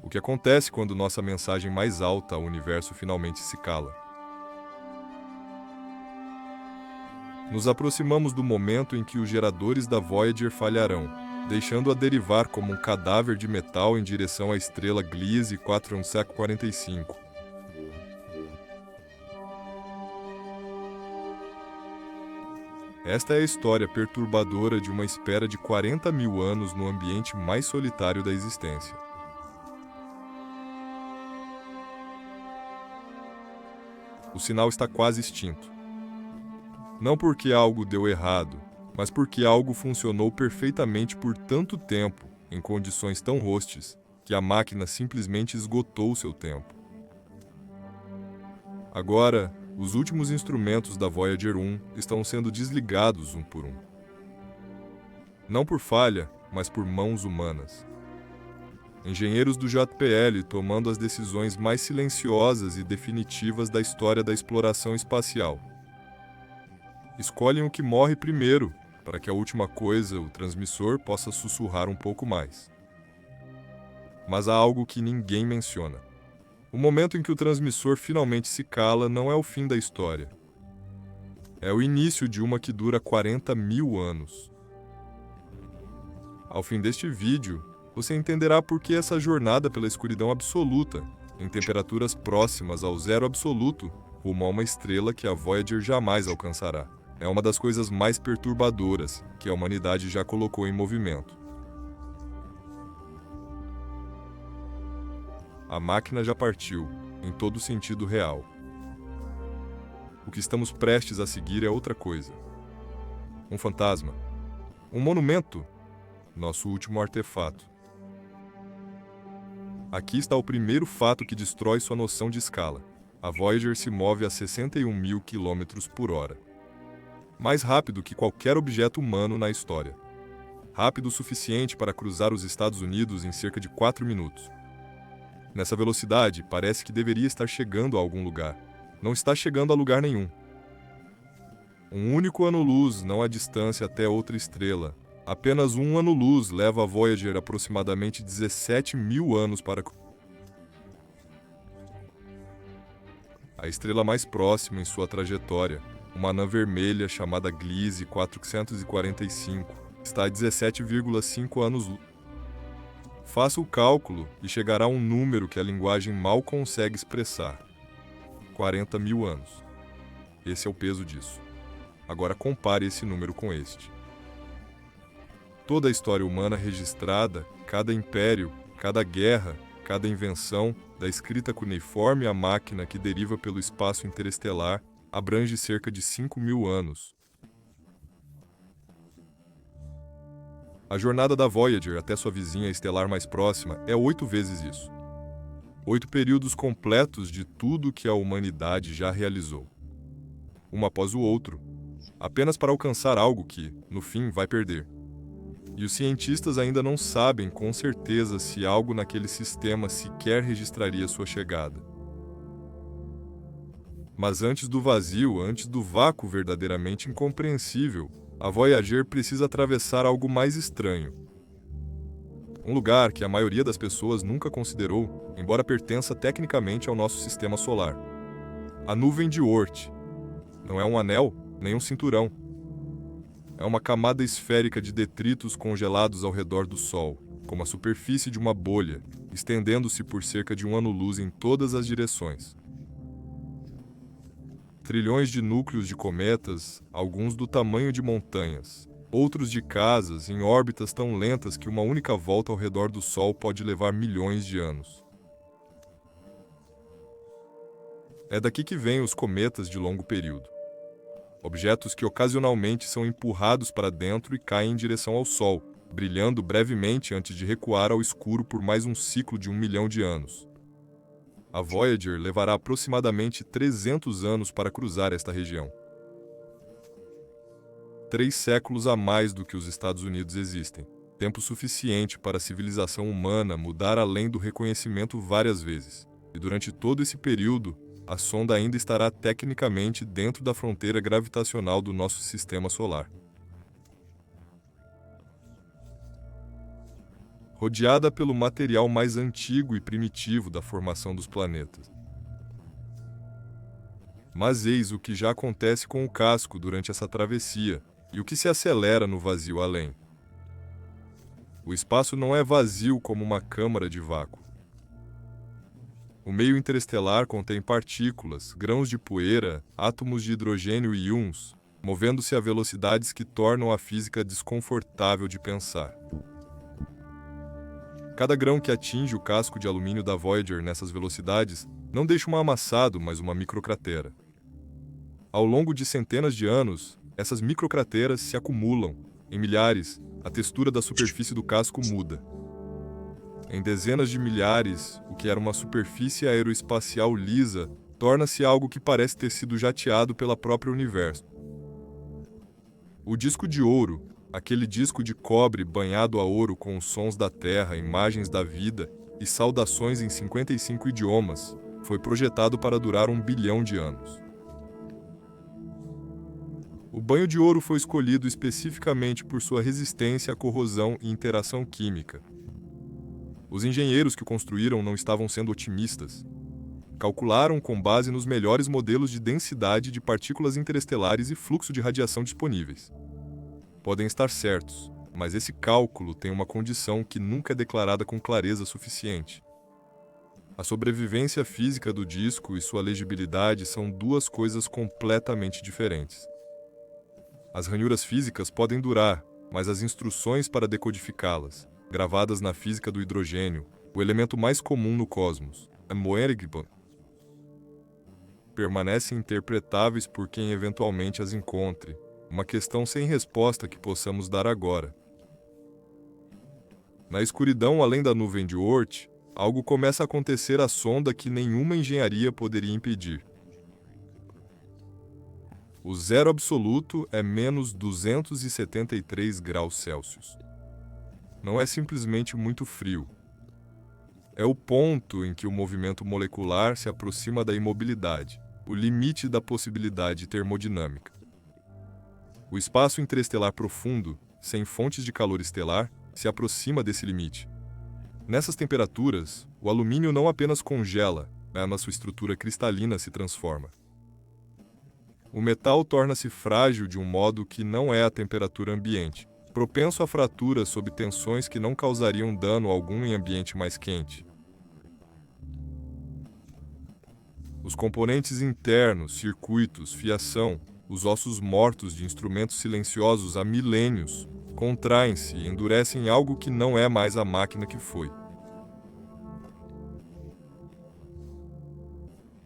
O que acontece quando nossa mensagem mais alta ao universo finalmente se cala? Nos aproximamos do momento em que os geradores da Voyager falharão, deixando-a derivar como um cadáver de metal em direção à estrela Gliese 4145. Esta é a história perturbadora de uma espera de 40 mil anos no ambiente mais solitário da existência. O sinal está quase extinto. Não porque algo deu errado, mas porque algo funcionou perfeitamente por tanto tempo, em condições tão hostis, que a máquina simplesmente esgotou seu tempo. Agora, os últimos instrumentos da Voyager 1 estão sendo desligados um por um. Não por falha, mas por mãos humanas. Engenheiros do JPL tomando as decisões mais silenciosas e definitivas da história da exploração espacial. Escolhem o que morre primeiro, para que a última coisa, o transmissor, possa sussurrar um pouco mais. Mas há algo que ninguém menciona. O momento em que o transmissor finalmente se cala não é o fim da história. É o início de uma que dura 40 mil anos. Ao fim deste vídeo, você entenderá por que essa jornada pela escuridão absoluta, em temperaturas próximas ao zero absoluto, rumo a uma estrela que a Voyager jamais alcançará, é uma das coisas mais perturbadoras que a humanidade já colocou em movimento. A máquina já partiu, em todo sentido real. O que estamos prestes a seguir é outra coisa. Um fantasma. Um monumento. Nosso último artefato. Aqui está o primeiro fato que destrói sua noção de escala. A Voyager se move a 61 mil quilômetros por hora. Mais rápido que qualquer objeto humano na história. Rápido o suficiente para cruzar os Estados Unidos em cerca de 4 minutos. Nessa velocidade, parece que deveria estar chegando a algum lugar. Não está chegando a lugar nenhum. Um único ano-luz não há distância até outra estrela. Apenas um ano-luz leva a Voyager aproximadamente 17 mil anos para... A estrela mais próxima em sua trajetória, uma anã vermelha chamada Gliese 445, está a 17,5 anos-luz. Faça o cálculo e chegará a um número que a linguagem mal consegue expressar. 40 mil anos. Esse é o peso disso. Agora compare esse número com este. Toda a história humana registrada, cada império, cada guerra, cada invenção, da escrita cuneiforme à máquina que deriva pelo espaço interestelar, abrange cerca de 5 mil anos. A jornada da Voyager até sua vizinha estelar mais próxima é 8 vezes isso. 8 períodos completos de tudo que a humanidade já realizou. Um após o outro, apenas para alcançar algo que, no fim, vai perder. E os cientistas ainda não sabem com certeza se algo naquele sistema sequer registraria sua chegada. Mas antes do vazio, antes do vácuo verdadeiramente incompreensível, a Voyager precisa atravessar algo mais estranho. Um lugar que a maioria das pessoas nunca considerou, embora pertença tecnicamente ao nosso sistema solar. A nuvem de Oort. Não é um anel, nem um cinturão. É uma camada esférica de detritos congelados ao redor do Sol, como a superfície de uma bolha, estendendo-se por cerca de um ano-luz em todas as direções. Trilhões de núcleos de cometas, alguns do tamanho de montanhas, outros de casas em órbitas tão lentas que uma única volta ao redor do Sol pode levar milhões de anos. É daqui que vêm os cometas de longo período. Objetos que ocasionalmente são empurrados para dentro e caem em direção ao Sol, brilhando brevemente antes de recuar ao escuro por mais um ciclo de 1 milhão de anos. A Voyager levará aproximadamente 300 anos para cruzar esta região. 3 séculos a mais do que os Estados Unidos existem, tempo suficiente para a civilização humana mudar além do reconhecimento várias vezes. E durante todo esse período, a sonda ainda estará tecnicamente dentro da fronteira gravitacional do nosso sistema solar. rodeada pelo material mais antigo e primitivo da formação dos planetas. Mas eis o que já acontece com o casco durante essa travessia, e o que se acelera no vazio além. O espaço não é vazio como uma câmara de vácuo. O meio interestelar contém partículas, grãos de poeira, átomos de hidrogênio e íons, movendo-se a velocidades que tornam a física desconfortável de pensar. Cada grão que atinge o casco de alumínio da Voyager nessas velocidades não deixa um amassado, mas uma microcratera. Ao longo de centenas de anos, essas microcrateras se acumulam. Em milhares, a textura da superfície do casco muda. Em dezenas de milhares, o que era uma superfície aeroespacial lisa torna-se algo que parece ter sido jateado pela própria universo. O disco de ouro, aquele disco de cobre banhado a ouro com os sons da Terra, imagens da vida e saudações em 55 idiomas, foi projetado para durar 1 bilhão de anos. O banho de ouro foi escolhido especificamente por sua resistência à corrosão e interação química. Os engenheiros que o construíram não estavam sendo otimistas. Calcularam com base nos melhores modelos de densidade de partículas interestelares e fluxo de radiação disponíveis. Podem estar certos, mas esse cálculo tem uma condição que nunca é declarada com clareza suficiente. A sobrevivência física do disco e sua legibilidade são duas coisas completamente diferentes. As ranhuras físicas podem durar, mas as instruções para decodificá-las, gravadas na física do hidrogênio, o elemento mais comum no cosmos, a Moergibon, permanecem interpretáveis por quem eventualmente as encontre, uma questão sem resposta que possamos dar agora. Na escuridão além da nuvem de Oort, algo começa a acontecer à sonda que nenhuma engenharia poderia impedir. O zero absoluto é menos 273 graus Celsius. Não é simplesmente muito frio. É o ponto em que o movimento molecular se aproxima da imobilidade, o limite da possibilidade termodinâmica. O espaço interestelar profundo, sem fontes de calor estelar, se aproxima desse limite. Nessas temperaturas, o alumínio não apenas congela, mas sua estrutura cristalina se transforma. O metal torna-se frágil de um modo que não é a temperatura ambiente, propenso a fraturas sob tensões que não causariam dano algum em ambiente mais quente. Os componentes internos, circuitos, fiação, os ossos mortos de instrumentos silenciosos há milênios, contraem-se e endurecem algo que não é mais a máquina que foi.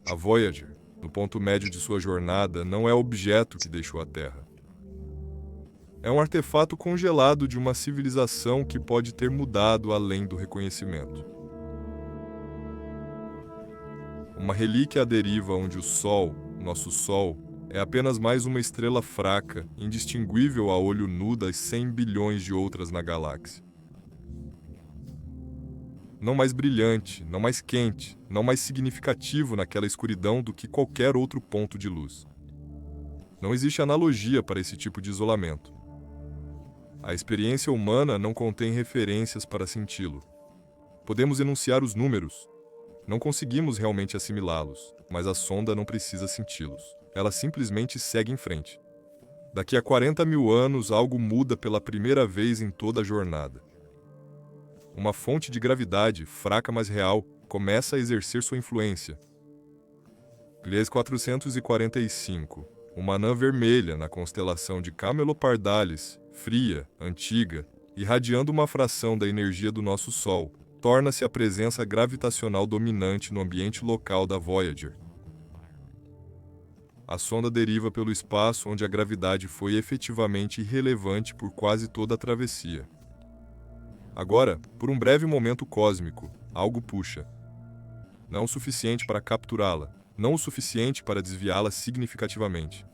A Voyager, no ponto médio de sua jornada, não é o objeto que deixou a Terra. É um artefato congelado de uma civilização que pode ter mudado além do reconhecimento. Uma relíquia à deriva onde o Sol, nosso Sol, é apenas mais uma estrela fraca, indistinguível a olho nu das 100 bilhões de outras na galáxia. Não mais brilhante, não mais quente, não mais significativo naquela escuridão do que qualquer outro ponto de luz. Não existe analogia para esse tipo de isolamento. A experiência humana não contém referências para senti-lo. Podemos enunciar os números. Não conseguimos realmente assimilá-los, mas a sonda não precisa senti-los. Ela simplesmente segue em frente. Daqui a 40 mil anos, algo muda pela primeira vez em toda a jornada. Uma fonte de gravidade, fraca mas real, começa a exercer sua influência. Gliese 445, uma anã vermelha na constelação de Camelopardalis, fria, antiga, irradiando uma fração da energia do nosso Sol, torna-se a presença gravitacional dominante no ambiente local da Voyager. A sonda deriva pelo espaço onde a gravidade foi efetivamente irrelevante por quase toda a travessia. Agora, por um breve momento cósmico, algo puxa. Não o suficiente para capturá-la, não o suficiente para desviá-la significativamente.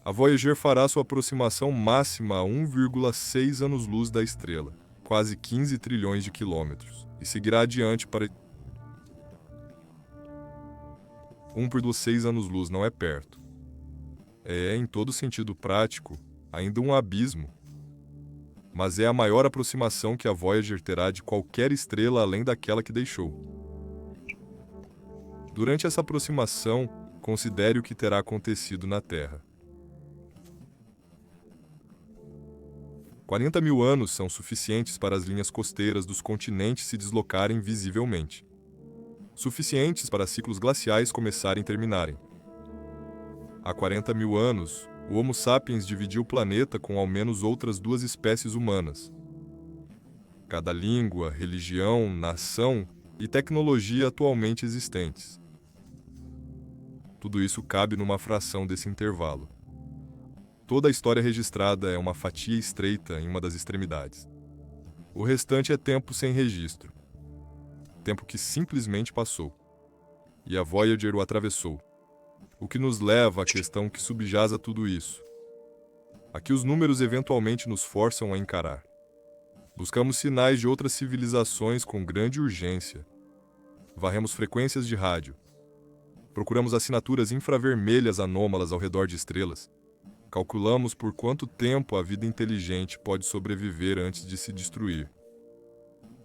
A Voyager fará sua aproximação máxima a 1,6 anos-luz da estrela, quase 15 trilhões de quilômetros, e seguirá adiante para 1,6 anos-luz não é perto. É, em todo sentido prático, ainda um abismo. mas é a maior aproximação que a Voyager terá de qualquer estrela além daquela que deixou. Durante essa aproximação, considere o que terá acontecido na Terra. 40 mil anos são suficientes para as linhas costeiras dos continentes se deslocarem visivelmente. Suficientes para ciclos glaciais começarem e terminarem. Há 40 mil anos, o Homo sapiens dividiu o planeta com ao menos outras 2 espécies humanas. Cada língua, religião, nação e tecnologia atualmente existentes. Tudo isso cabe numa fração desse intervalo. Toda a história registrada é uma fatia estreita em uma das extremidades. O restante é tempo sem registro. Tempo que simplesmente passou. E a Voyager o atravessou. O que nos leva à questão que subjaz a tudo isso. A que os números eventualmente nos forçam a encarar. Buscamos sinais de outras civilizações com grande urgência. Varremos frequências de rádio. Procuramos assinaturas infravermelhas anômalas ao redor de estrelas. Calculamos por quanto tempo a vida inteligente pode sobreviver antes de se destruir.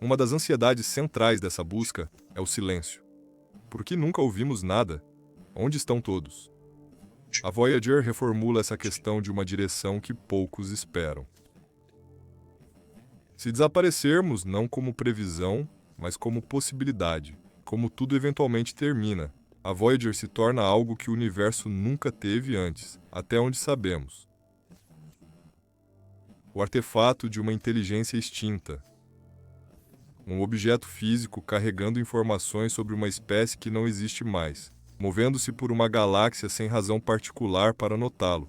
Uma das ansiedades centrais dessa busca é o silêncio. Por que nunca ouvimos nada? Onde estão todos? A Voyager reformula essa questão de uma direção que poucos esperam. Se desaparecermos não como previsão, mas como possibilidade, como tudo eventualmente termina, a Voyager se torna algo que o universo nunca teve antes, até onde sabemos. O artefato de uma inteligência extinta. Um objeto físico carregando informações sobre uma espécie que não existe mais, movendo-se por uma galáxia sem razão particular para notá-lo.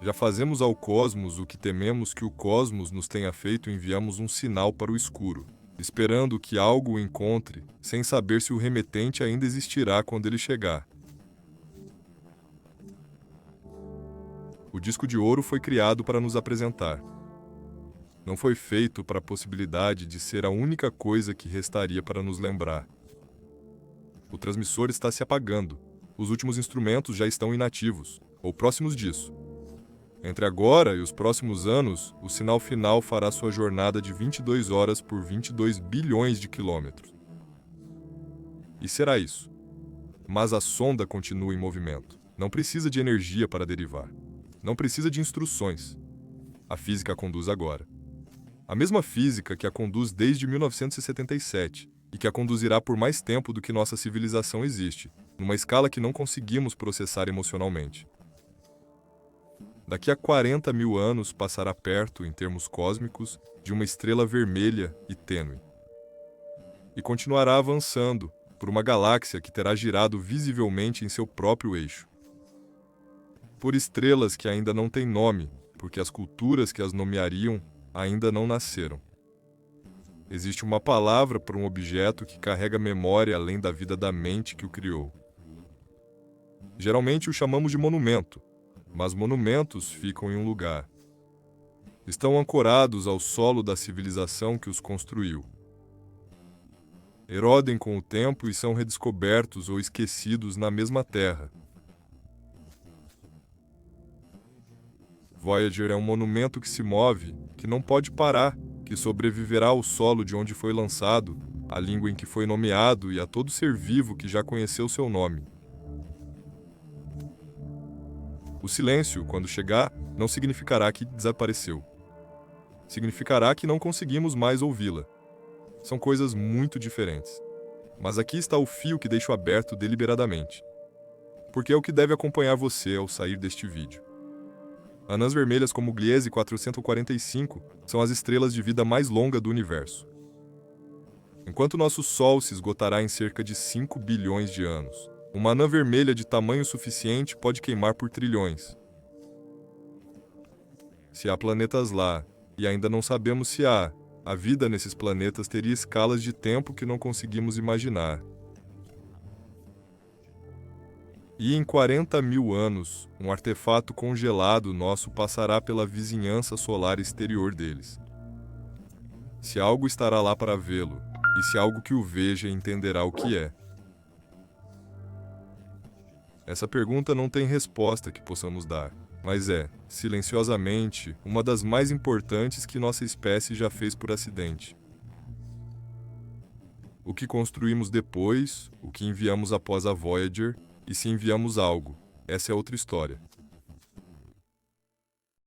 Já fazemos ao cosmos o que tememos que o cosmos nos tenha feito e enviamos um sinal para o escuro, esperando que algo o encontre, sem saber se o remetente ainda existirá quando ele chegar. O disco de ouro foi criado para nos apresentar. Não foi feito para a possibilidade de ser a única coisa que restaria para nos lembrar. O transmissor está se apagando. Os últimos instrumentos já estão inativos, ou próximos disso. Entre agora e os próximos anos, o sinal final fará sua jornada de 22 horas por 22 bilhões de quilômetros. E será isso. Mas a sonda continua em movimento. Não precisa de energia para derivar. Não precisa de instruções. A física a conduz agora. A mesma física que a conduz desde 1977 e que a conduzirá por mais tempo do que nossa civilização existe, numa escala que não conseguimos processar emocionalmente. Daqui a 40 mil anos passará perto, em termos cósmicos, de uma estrela vermelha e tênue. E continuará avançando por uma galáxia que terá girado visivelmente em seu próprio eixo. Por estrelas que ainda não têm nome, porque as culturas que as nomeariam ainda não nasceram. Existe uma palavra para um objeto que carrega memória além da vida da mente que o criou. Geralmente o chamamos de monumento, mas monumentos ficam em um lugar. Estão ancorados ao solo da civilização que os construiu. Erodem com o tempo e são redescobertos ou esquecidos na mesma terra. Voyager é um monumento que se move, que não pode parar, que sobreviverá ao solo de onde foi lançado, à língua em que foi nomeado e a todo ser vivo que já conheceu seu nome. O silêncio, quando chegar, não significará que desapareceu. Significará que não conseguimos mais ouvi-la. São coisas muito diferentes. Mas aqui está o fio que deixo aberto deliberadamente. Porque é o que deve acompanhar você ao sair deste vídeo. Anãs vermelhas como Gliese 445 são as estrelas de vida mais longa do universo. Enquanto nosso Sol se esgotará em cerca de 5 bilhões de anos, uma anã vermelha de tamanho suficiente pode queimar por trilhões. Se há planetas lá, e ainda não sabemos se há, a vida nesses planetas teria escalas de tempo que não conseguimos imaginar. E em 40 mil anos, um artefato congelado nosso passará pela vizinhança solar exterior deles. Se algo estará lá para vê-lo, e se algo que o veja entenderá o que é. Essa pergunta não tem resposta que possamos dar. mas é, silenciosamente, uma das mais importantes que nossa espécie já fez por acidente. O que construímos depois, o que enviamos após a Voyager, e se enviamos algo, essa é outra história.